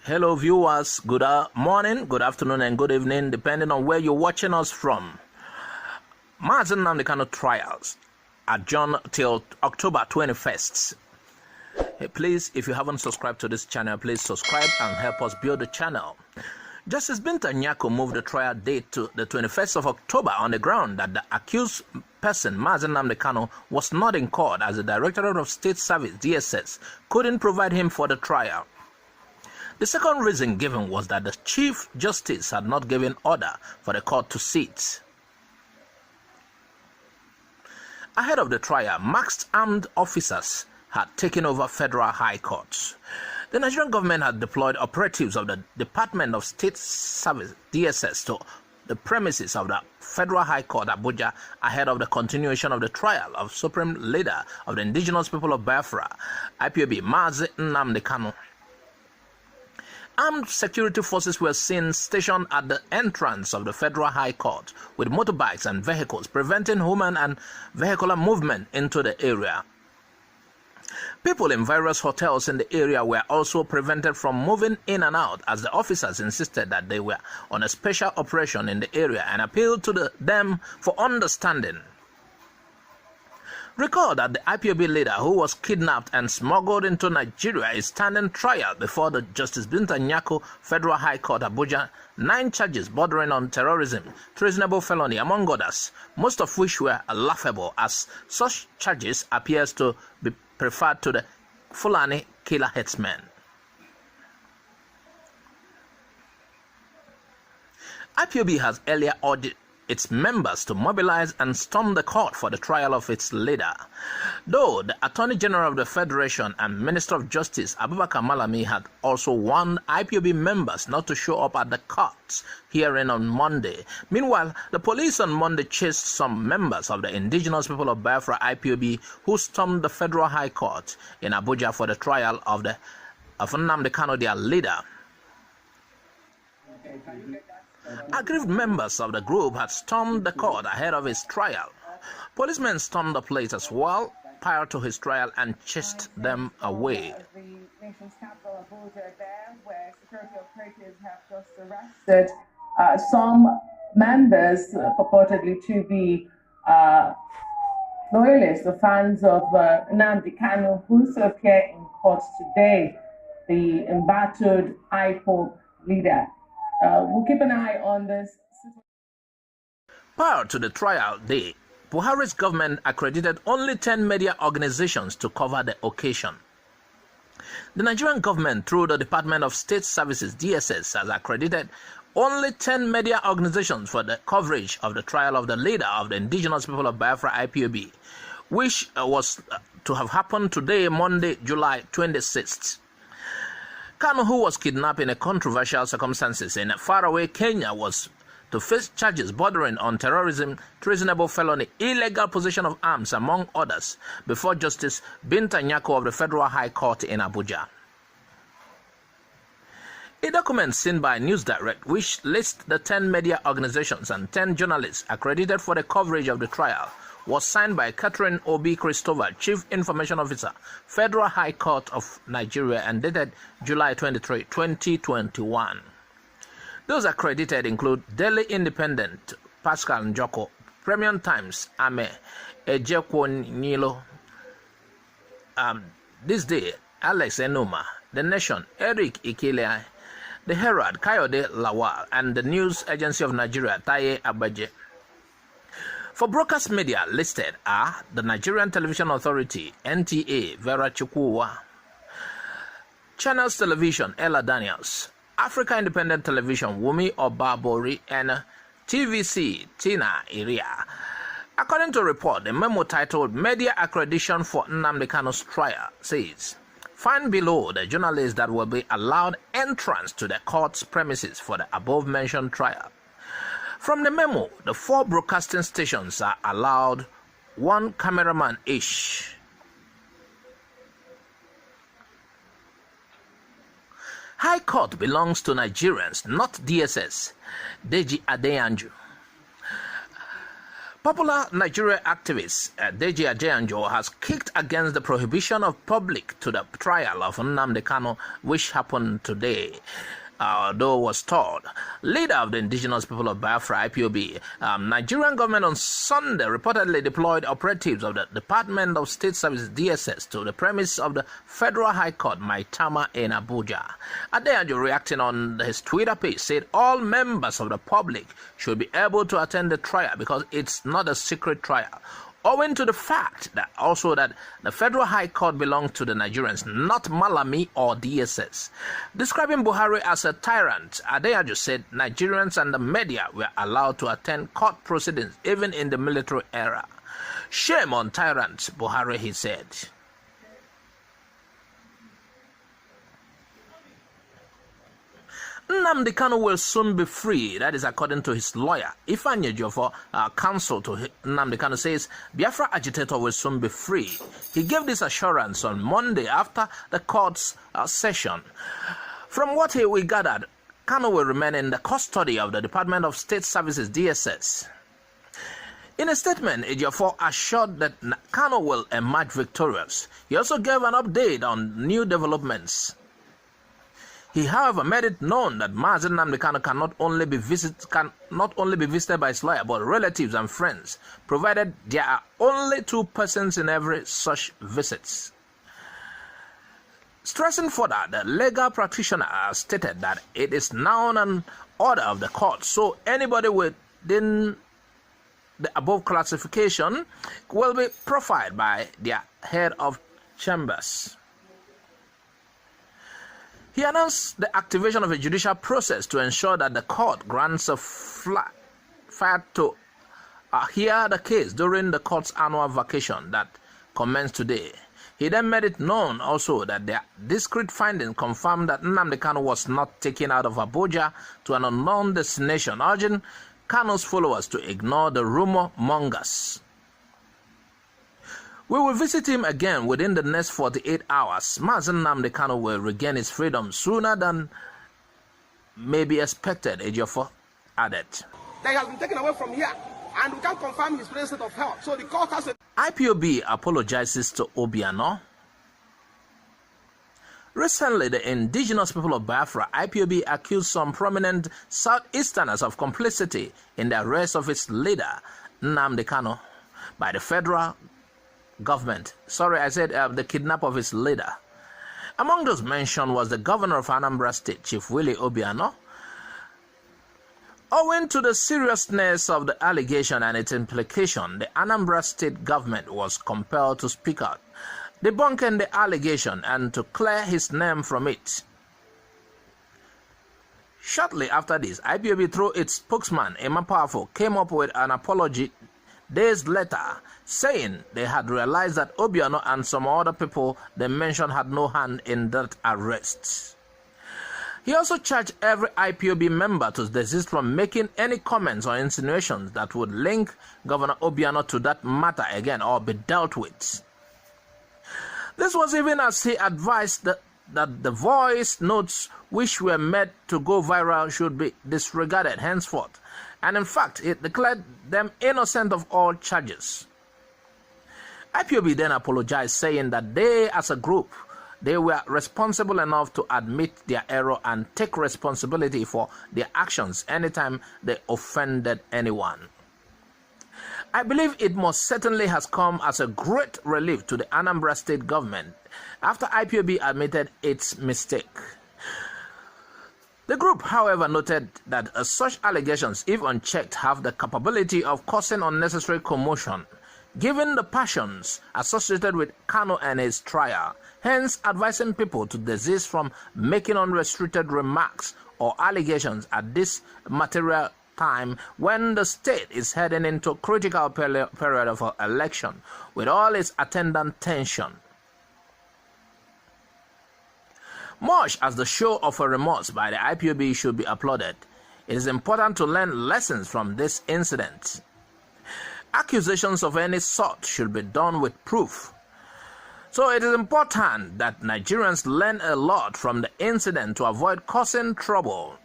Hello viewers, good morning, good afternoon and good evening depending on where you're watching us from. Mazi Nnamdi Kanu trials adjourned till October 21st. Hey, please, if you haven't subscribed to this channel, please subscribe and help us build the channel. Justice Binta Nyako moved the trial date to the 21st of October on the ground that the accused person, Mazi Nnamdi Kanu, was not in court as the Directorate of State Service, DSS, couldn't provide him for the trial. The second reason given was that the Chief Justice had not given order for the court to sit. Ahead of the trial, masked armed officers had taken over federal high courts. The Nigerian government had deployed operatives of the Department of State Service, DSS, to the premises of the Federal High Court, Abuja, ahead of the continuation of the trial of Supreme Leader of the Indigenous People of Biafra, IPOB, Mazi Nnamdi Kanu. Armed security forces were seen stationed at the entrance of the Federal High Court with motorbikes and vehicles, preventing human and vehicular movement into the area. People in various hotels in the area were also prevented from moving in and out as the officers insisted that they were on a special operation in the area and appealed to them for understanding. Recall that the IPOB leader who was kidnapped and smuggled into Nigeria is standing trial before the Justice Binta Nyako Federal High Court, Abuja, 9 charges bordering on terrorism, treasonable felony, among others, most of which were laughable as such charges appears to be preferred to the Fulani killer headsmen. IPOB has earlier ordered its members to mobilize and storm the court for the trial of its leader. Though the Attorney General of the Federation and Minister of Justice Abubakar Malami had also warned IPOB members not to show up at the court's hearing on Monday. Meanwhile, the police on Monday chased some members of the Indigenous People of Biafra IPOB who stormed the Federal High Court in Abuja for the trial of Nnamdi Kanu, their leader. Aggrieved members of the group had stormed the court ahead of his trial. Policemen stormed the place as well prior to his trial and chased them away. The nation's capital, Abuja, there, where security operatives have just arrested some members purportedly to be loyalists or fans of Nnamdi Kanu, who to appear in court today, the embattled IPOB leader. We'll keep an eye on this. Prior to the trial day, Buhari's government accredited only 10 media organizations to cover the occasion. The Nigerian government, through the Department of State Services, DSS, has accredited only 10 media organizations for the coverage of the trial of the leader of the Indigenous People of Biafra, IPOB, which was to have happened today, Monday, July 26th. Kanu, who was kidnapped in a controversial circumstances in faraway Kenya, was to face charges bordering on terrorism, treasonable felony, illegal possession of arms, among others, before Justice Binta Nyako of the Federal High Court in Abuja. A document seen by News Direct, which lists the 10 media organizations and 10 journalists accredited for the coverage of the trial, was signed by Catherine Obi Christopher, Chief Information Officer, Federal High Court of Nigeria, and dated July 23, 2021. Those accredited include Daily Independent, Pascal Njoko, Premium Times, Ame, Ejiofor, This Day, Alex Enuma, The Nation, Eric Ikele, The Herald, Kayode Lawal, and the News Agency of Nigeria, Taye Abaje. For broadcast media listed are the Nigerian Television Authority, NTA, Vera Chukwuwa, Channels Television, Ella Daniels, Africa Independent Television, Wumi Obabori, and TVC, Tina Iria. According to a report, the memo titled Media Accreditation for Nnamdi Kanu's Trial says, find below the journalists that will be allowed entrance to the court's premises for the above-mentioned trial. From the memo, the 4 broadcasting stations are allowed 1 cameraman each. High Court belongs to Nigerians, not DSS. Deji Adeyanju. Popular Nigeria activist Deji Adeyanjo has kicked against the prohibition of public to the trial of Nnamdi Kanu, which happened today. Though was told, leader of the indigenous people of Biafra, IPOB, Nigerian government on Sunday reportedly deployed operatives of the Department of State Services DSS to the premise of the Federal High Court Maitama in Abuja. Adeyanjo, reacting on his Twitter page, said all members of the public should be able to attend the trial because it's not a secret trial, owing to the fact that also that the Federal High Court belongs to the Nigerians, not Malami or DSS. Describing Buhari as a tyrant, Adeyanjo said Nigerians and the media were allowed to attend court proceedings even in the military era. Shame on tyrants, Buhari, he said. Nnamdi Kanu will soon be free. That is according to his lawyer. Ejiofor, counsel to Nnamdi Kanu, says Biafra agitator will soon be free. He gave this assurance on Monday after the court's session. From what we gathered, Kanu will remain in the custody of the Department of State Services DSS. In a statement, Ejiofor assured that Kanu will emerge victorious. He also gave an update on new developments. He, however, made it known that Mazen Nnamdi Kanu cannot only be visited by his lawyer, but relatives and friends, provided there are only 2 persons in every such visits. Stressing further, the legal practitioner stated that it is now an order of the court, so anybody within the above classification will be profiled by their head of chambers. He announced the activation of a judicial process to ensure that the court grants a fire to hear the case during the court's annual vacation that commenced today. He then made it known also that their discreet findings confirmed that Nnamdi Kanu was not taken out of Abuja to an unknown destination, urging Kanu's followers to ignore the rumor mongers. We will visit him again within the next 48 hours. Mazen Nnamdi Kanu will regain his freedom sooner than may be expected, Ejiofor added. They have been taken away from here, and we can't confirm his present state of health. So the court has a... IPOB apologizes to Obiano. Recently, the indigenous people of Biafra, IPOB, accused some prominent Southeasterners of complicity in the arrest of its leader, Nnamdi Kanu, by the federal government. The kidnap of his leader. Among those mentioned was the governor of Anambra State, Chief Willie Obiano. Owing to the seriousness of the allegation and its implication, the Anambra State government was compelled to speak out, debunking the allegation and to clear his name from it. Shortly after this, IPOB, through its spokesman, Emma Powerful, came up with an apology days later, saying they had realized that Obiano and some other people they mentioned had no hand in that arrest. He also charged every IPOB member to desist from making any comments or insinuations that would link Governor Obiano to that matter again or be dealt with. This was even as he advised that the voice notes which were made to go viral should be disregarded henceforth, and in fact, it declared them innocent of all charges. IPOB then apologized, saying that they, as a group, they were responsible enough to admit their error and take responsibility for their actions anytime they offended anyone. I believe it most certainly has come as a great relief to the Anambra State government after IPOB admitted its mistake. The group, however, noted that such allegations, if unchecked, have the capability of causing unnecessary commotion, given the passions associated with Kanu and his trial, hence advising people to desist from making unrestricted remarks or allegations at this material time when the state is heading into a critical period of election with all its attendant tension. Much as the show of a remorse by the IPOB should be applauded, it is important to learn lessons from this incident. Accusations of any sort should be done with proof. So it is important that Nigerians learn a lot from the incident to avoid causing trouble.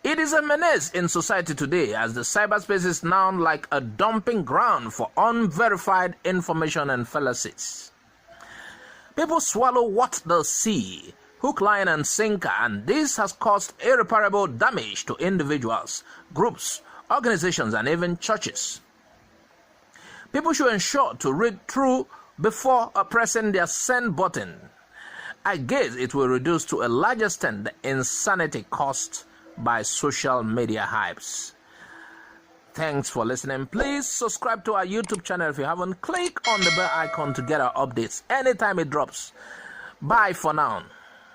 It is a menace in society today, as the cyberspace is now like a dumping ground for unverified information and fallacies. People swallow what they see, hook, line, and sinker, and this has caused irreparable damage to individuals, groups, organizations, and even churches. People should ensure to read through before pressing their send button. I guess it will reduce to a large extent the insanity caused by social media hypes. Thanks for listening. Please subscribe to our YouTube channel if you haven't. Click on the bell icon to get our updates anytime it drops. Bye for now.